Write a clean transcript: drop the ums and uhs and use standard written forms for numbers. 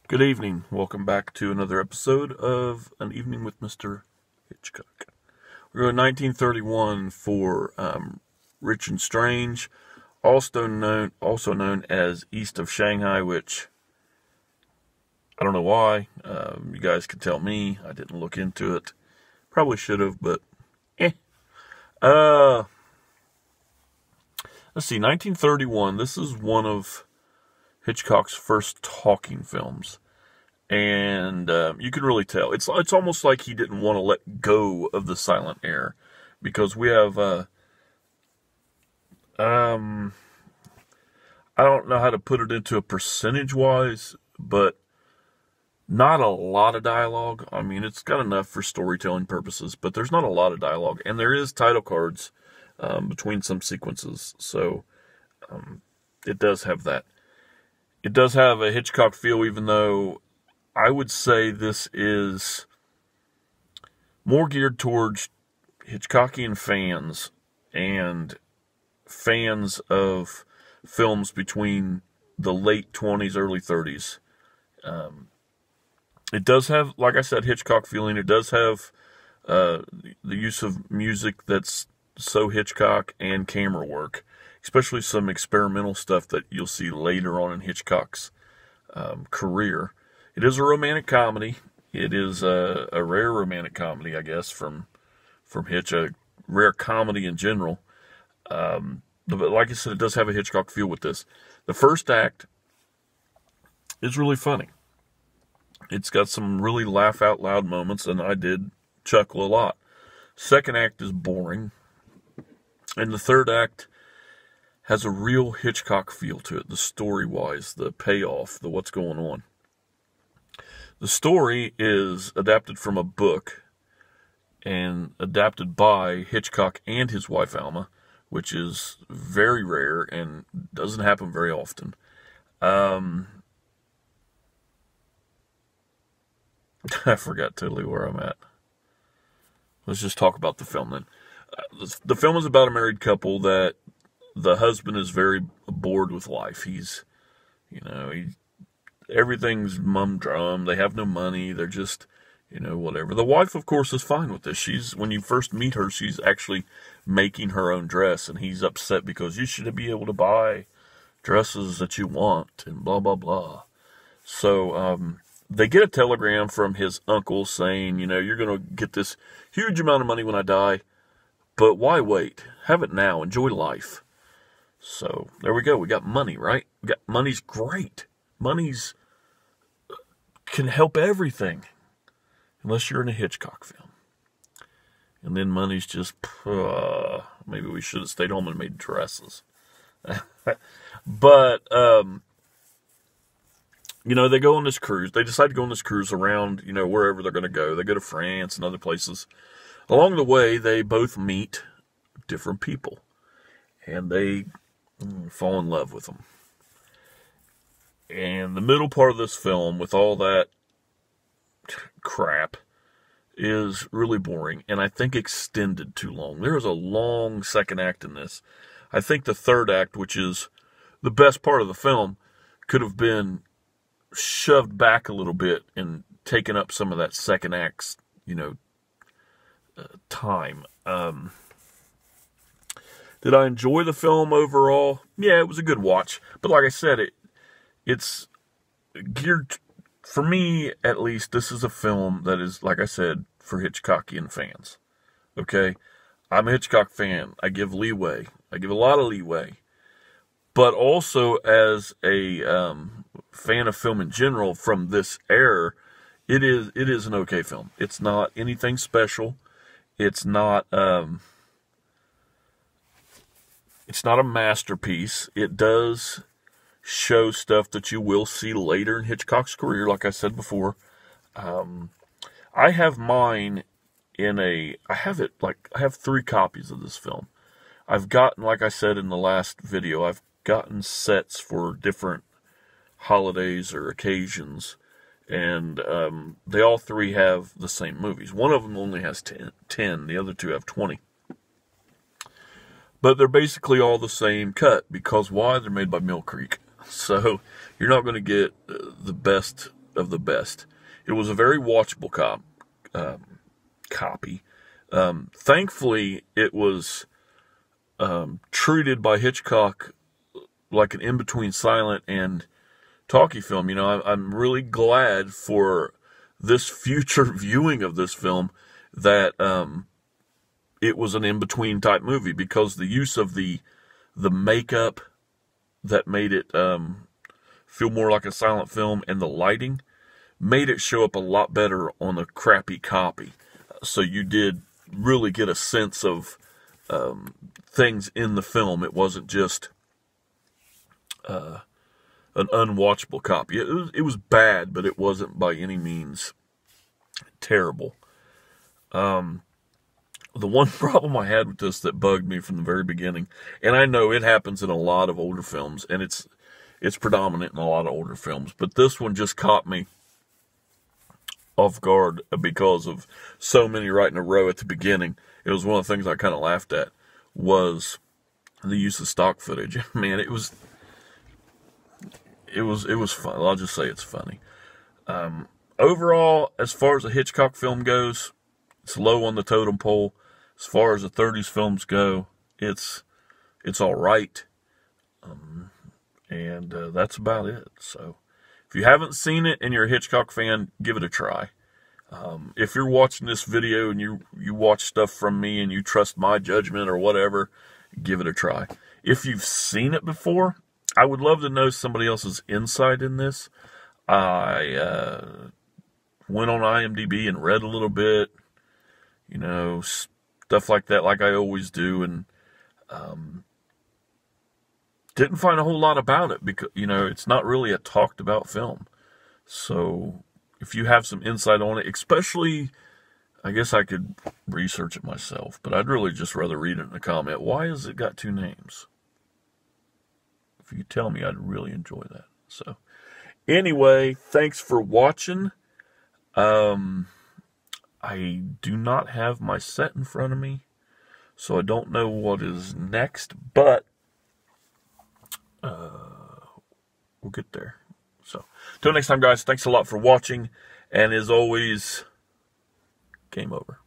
Good evening. Welcome back to another episode of An Evening with Mr. Hitchcock. We're going 1931 for Rich and Strange, also known as East of Shanghai, which I don't know why. You guys can tell me. I didn't look into it. Probably should have, but eh. Let's see, 1931. This is one of Hitchcock's first talking films. And you can really tell. It's almost like he didn't want to let go of the silent air. Because we have, I don't know how to put it into a percentage-wise, but not a lot of dialogue. I mean, it's got enough for storytelling purposes, but there's not a lot of dialogue. And there is title cards between some sequences. So it does have that. It does have a Hitchcock feel, even though I would say this is more geared towards Hitchcockian fans and fans of films between the late 20s, early 30s. It does have, like I said, Hitchcock feeling. It does have the use of music that's so Hitchcock and camera work, especially some experimental stuff that you'll see later on in Hitchcock's career. It is a romantic comedy. It is a rare romantic comedy, I guess, from Hitch, a rare comedy in general. But like I said, it does have a Hitchcock feel with this. The first act is really funny. It's got some really laugh out loud moments, and I did chuckle a lot. Second act is boring. And the third act has a real Hitchcock feel to it, the story-wise, the payoff, the what's going on. The story is adapted from a book and adapted by Hitchcock and his wife Alma, which is very rare and doesn't happen very often. I forgot totally where I'm at. Let's just talk about the film then. The film is about a married couple that the husband is very bored with life. He's everything's humdrum. They have no money. They're just, whatever. The wife, of course, is fine with this. When you first meet her, she's actually making her own dress, and he's upset because you should be able to buy dresses that you want, and blah, blah, blah. So, they get a telegram from his uncle saying, you're going to get this huge amount of money when I die, but why wait? Have it now. Enjoy life. So, there we go. We got money, right? Money's great. Money's can help everything, unless you're in a Hitchcock film. And then money's just, maybe we should have stayed home and made dresses. But, they go on this cruise. They decide to go on this cruise around, wherever they're going to go. They go to France and other places. Along the way, they both meet different people. And they fall in love with them. And the middle part of this film, with all that crap, is really boring. And I think extended too long. There is a long second act in this. I think the third act, which is the best part of the film, could have been shoved back a little bit and taken up some of that second act's, time. Did I enjoy the film overall? Yeah, it was a good watch. But like I said, it's geared, for me at least, this is a film that is, like I said, for Hitchcockian fans. Okay? I'm a Hitchcock fan. I give leeway. I give a lot of leeway. But also as a fan of film in general from this era, it is an okay film. It's not anything special. It's not a masterpiece. It does show stuff that you will see later in Hitchcock's career, like I said before. I have mine I have 3 copies of this film. I've gotten, like I said in the last video, I've gotten sets for different holidays or occasions, and they all 3 have the same movies. One of them only has 10, the other 2 have 20. But they're basically all the same cut, because why? They're made by Mill Creek. So you're not going to get the best of the best. It was a very watchable copy. Thankfully, it was treated by Hitchcock like an in-between silent and talkie film. You know, I'm really glad for this future viewing of this film that it was an in-between type movie, because the use of the makeup that made it feel more like a silent film, and the lighting made it show up a lot better on a crappy copy. So you did really get a sense of things in the film. It wasn't just an unwatchable copy. It was bad, but it wasn't by any means terrible. The one problem I had with this that bugged me from the very beginning, and I know it happens in a lot of older films, and it's predominant in a lot of older films, but this one just caught me off guard because of so many right in a row at the beginning. It was one of the things I kind of laughed at, was the use of stock footage. Man, it was fun. I'll just say it's funny. Overall, as far as a Hitchcock film goes, it's low on the totem pole. As far as the 30s films go, it's all right. And that's about it. So, if you haven't seen it and you're a Hitchcock fan, give it a try. If you're watching this video and you watch stuff from me and you trust my judgment or whatever, give it a try. If you've seen it before, I would love to know somebody else's insight in this. I went on IMDb and read a little bit, you know, stuff like that, like I always do, and didn't find a whole lot about it, because, you know, it's not really a talked about film. So if you have some insight on it, especially, I guess I could research it myself, but I'd really just rather read it in a comment. Why has it got two names? If you tell me, I'd really enjoy that. So anyway, thanks for watching. I do not have my set in front of me, so I don't know what is next, but we'll get there. So, till next time, guys, thanks a lot for watching, and as always, game over.